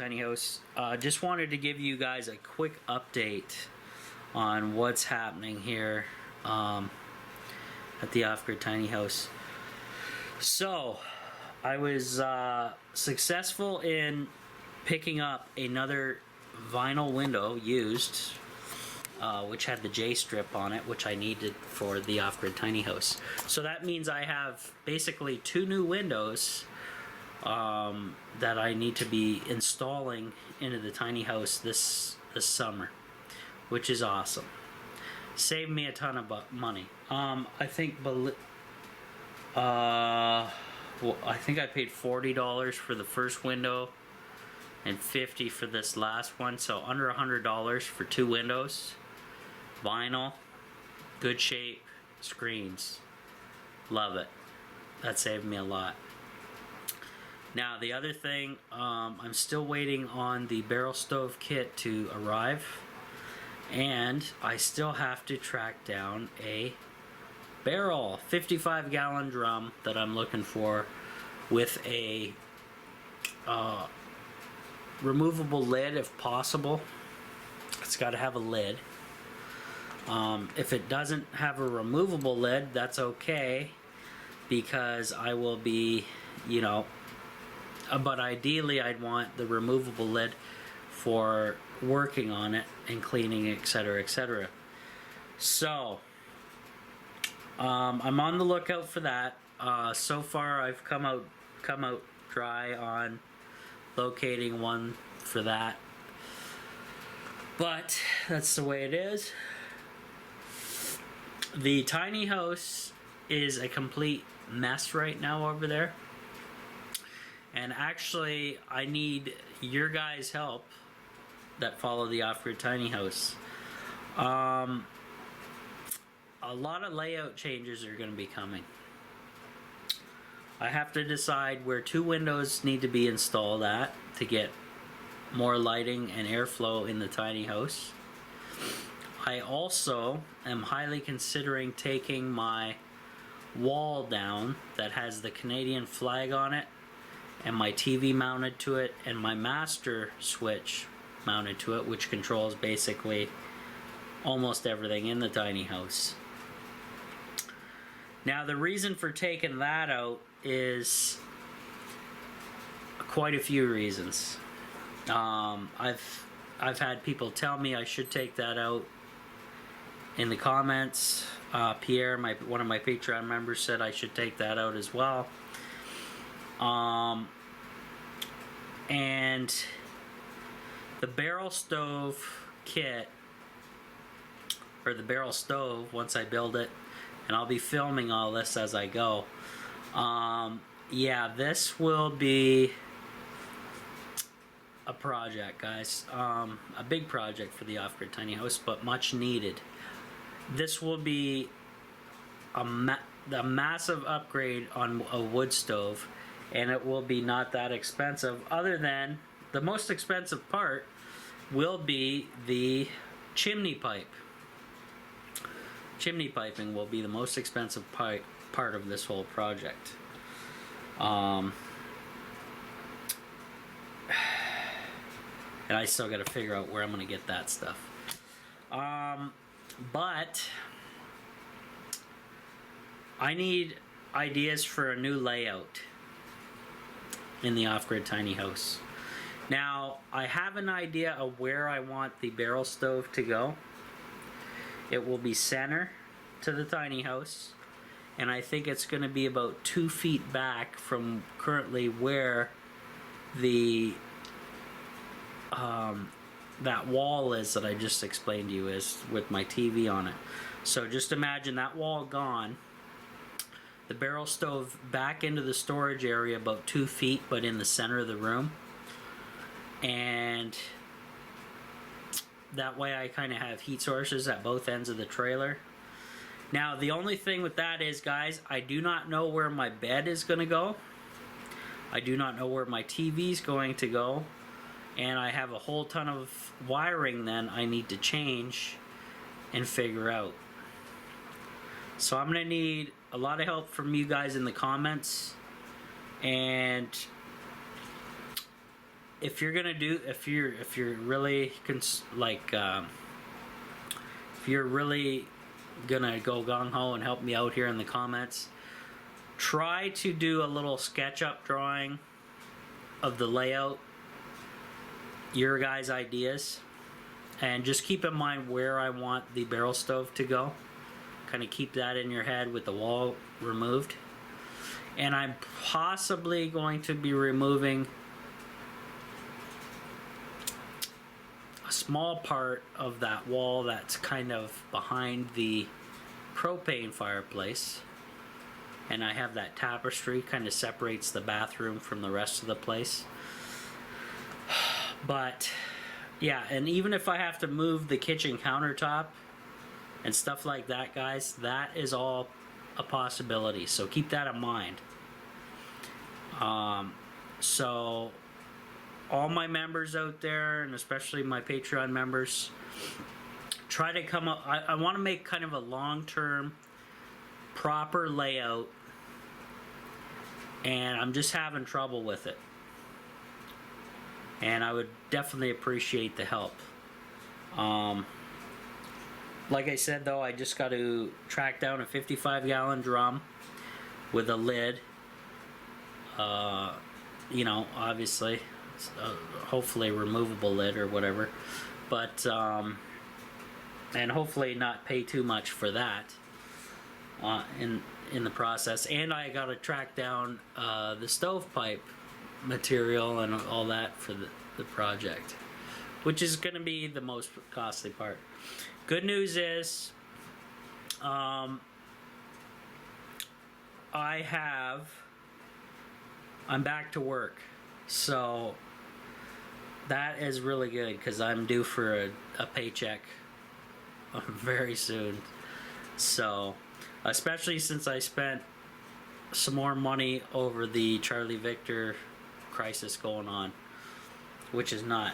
Tiny House. Just wanted to give you guys a quick update on what's happening here at the Off-Grid Tiny House. So, I was successful in picking up another vinyl window used, which had the J-strip on it, which I needed for the Off-Grid Tiny House. So that means I have basically two new windows that I need to be installing into the tiny house this summer, which is awesome. Saved me a ton of money. I think I paid $40 for the first window and $50 for this last one, so under $100 for two windows. Vinyl, good shape, screens. Love it. That saved me a lot. Now the other thing, I'm still waiting on the barrel stove kit to arrive, and I still have to track down a barrel 55-gallon drum that I'm looking for with a removable lid if possible. It's got to have a lid. If it doesn't have a removable lid, that's okay, because I will be, but ideally I'd want the removable lid for working on it and cleaning, etc., etc. So I'm on the lookout for that. So far I've come out dry on locating one for that, but that's the way it is. The tiny house is a complete mess right now over there. And actually, I need your guys' help that follow the Off-Grid Tiny House. A lot of layout changes are going to be coming. I have to decide where two windows need to be installed at to get more lighting and airflow in the tiny house. I also am highly considering taking my wall down that has the Canadian flag on it, and my TV mounted to it, and my master switch mounted to it, which controls basically almost everything in the tiny house. Now the reason for taking that out is quite a few reasons. I've had people tell me I should take that out in the comments. Pierre, one of my Patreon members, said I should take that out as well. And the barrel stove kit, or the barrel stove, once I build it, and I'll be filming all this as I go. Yeah, this will be a project, guys. A big project for the Off-Grid Tiny House, but much needed. This will be a massive upgrade on a wood stove, and it will be not that expensive, other than the most expensive part will be the chimney pipe. Chimney piping will be the most expensive part of this whole project. And I still got to figure out where I'm going to get that stuff. But I need ideas for a new layout in the Off-Grid Tiny House. Now, I have an idea of where I want the barrel stove to go. It will be center to the tiny house, and I think it's going to be about 2 feet back from currently where the that wall is that I just explained to you, is with my TV on it. So just imagine that wall gone, the barrel stove back into the storage area about 2 feet, but in the center of the room. And that way I kind of have heat sources at both ends of the trailer. Now the only thing with that is, guys, I do not know where my bed is going to go. I do not know where my TV is going to go. And I have a whole ton of wiring then I need to change and figure out. So I'm going to need a lot of help from you guys in the comments. And if you're gonna do, if you're really if you're really gonna go gung-ho and help me out here in the comments, try to do a little SketchUp drawing of the layout, your guys' ideas, and just keep in mind where I want the barrel stove to go. Kind of keep that in your head with the wall removed. And I'm possibly going to be removing a small part of that wall that's kind of behind the propane fireplace. And I have that tapestry kind of separates the bathroom from the rest of the place. But yeah, and even if I have to move the kitchen countertop and stuff like that, guys, that is all a possibility, so keep that in mind. So all my members out there, and especially my Patreon members, try to come up. I want to make kind of a long-term proper layout, and I'm just having trouble with it, and I would definitely appreciate the help. Like I said, though, I just got to track down a 55-gallon drum with a lid. You know, obviously, hopefully removable lid or whatever. But, and hopefully not pay too much for that in the process. And I got to track down the stovepipe material and all that for the project, which is going to be the most costly part. Good news is, I'm back to work, so that is really good because I'm due for a paycheck very soon. So, especially since I spent some more money over the Charlie Victor crisis going on, which is not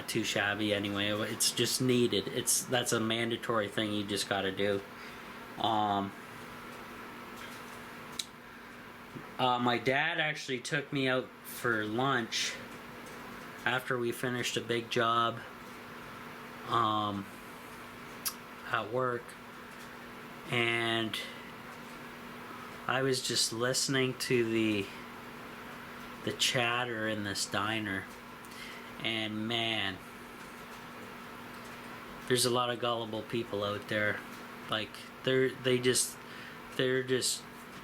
too shabby anyway. It's just needed. That's a mandatory thing you just got to do. My dad actually took me out for lunch after we finished a big job at work, and I was just listening to the chatter in this diner. And man, there's a lot of gullible people out there. Like they're just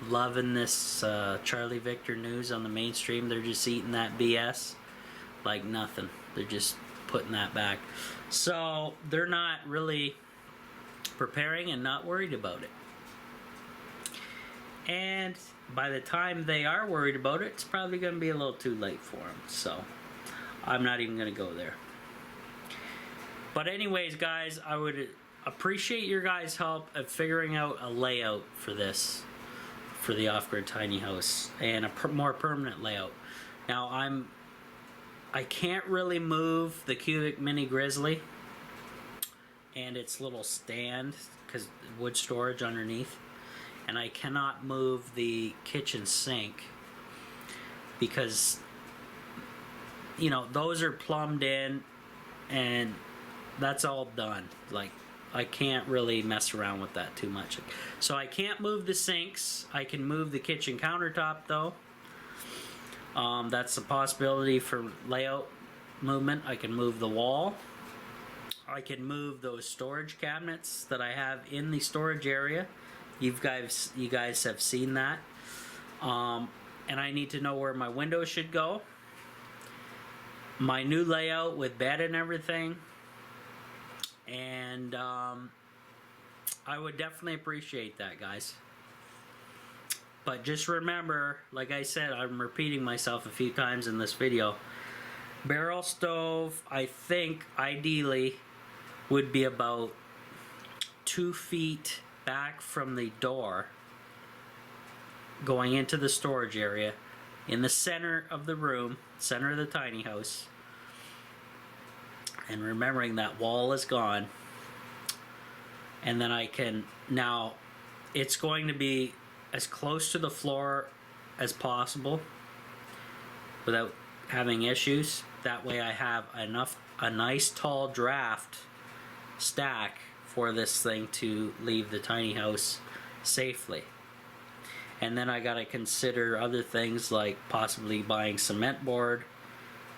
loving this Charlie Victor news on the mainstream. They're just eating that BS like nothing. They're just putting that back. So they're not really preparing and not worried about it. And by the time they are worried about it, it's probably going to be a little too late for them. So I'm not even going to go there. But anyways, guys, I would appreciate your guys' help at figuring out a layout for this, for the off-grid tiny house, and a more permanent layout. Now, I can't really move the Cubic Mini Grizzly and its little stand because wood storage underneath, and I cannot move the kitchen sink because, you know, those are plumbed in and that's all done. Like, I can't really mess around with that too much. So I can't move the sinks. I can move the kitchen countertop though. That's a possibility for layout movement. I can move the wall. I can move those storage cabinets that I have in the storage area. You guys have seen that. And I need to know where my windows should go. My new layout with bed and everything. And I would definitely appreciate that, guys. But just remember, like I said, I'm repeating myself a few times in this video. Barrel stove, I think, ideally, would be about 2 feet back from the door going into the storage area in the center of the room, center of the tiny house. And remembering that wall is gone. And then I can, now it's going to be as close to the floor as possible without having issues. That way I have a nice tall draft stack for this thing to leave the tiny house safely. And then I gotta consider other things like possibly buying cement board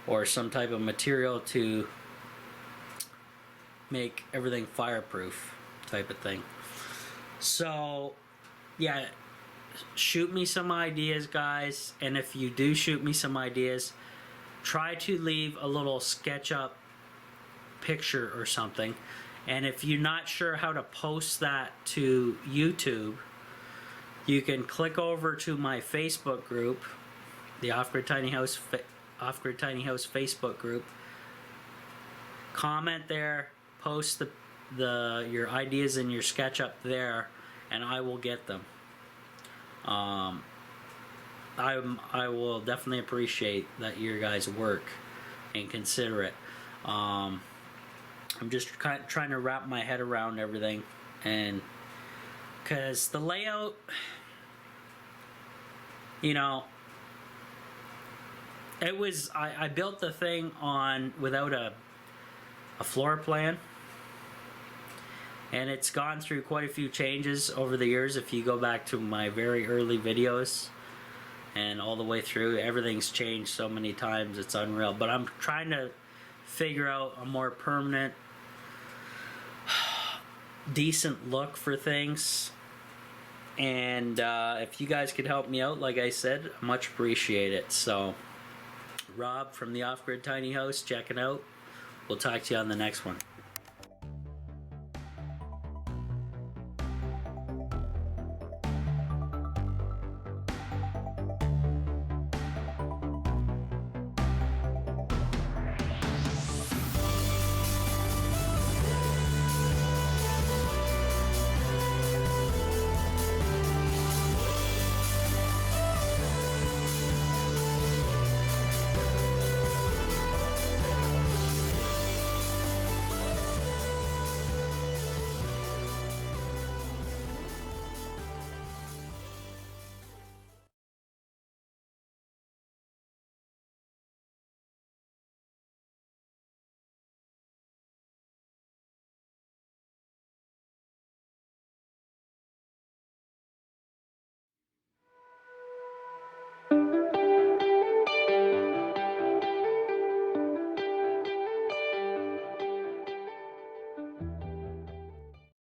or some type of material to make everything fireproof type of thing. So yeah, shoot me some ideas, guys, and if you do shoot me some ideas, try to leave a little SketchUp picture or something. And if you're not sure how to post that to YouTube, you can click over to my Facebook group, the Off-Grid Tiny House Facebook group. Comment there, post your ideas in your SketchUp there, and I will get them. I will definitely appreciate that your guys' work and consider it. I'm just trying to wrap my head around everything, and because the layout, you know, it was I built the thing without a floor plan, and it's gone through quite a few changes over the years. If you go back to my very early videos and all the way through, everything's changed so many times, it's unreal. But I'm trying to figure out a more permanent, decent look for things. And if you guys could help me out, like I said, I much appreciate it. So Rob from the Off-Grid Tiny House, check it out. We'll talk to you on the next one.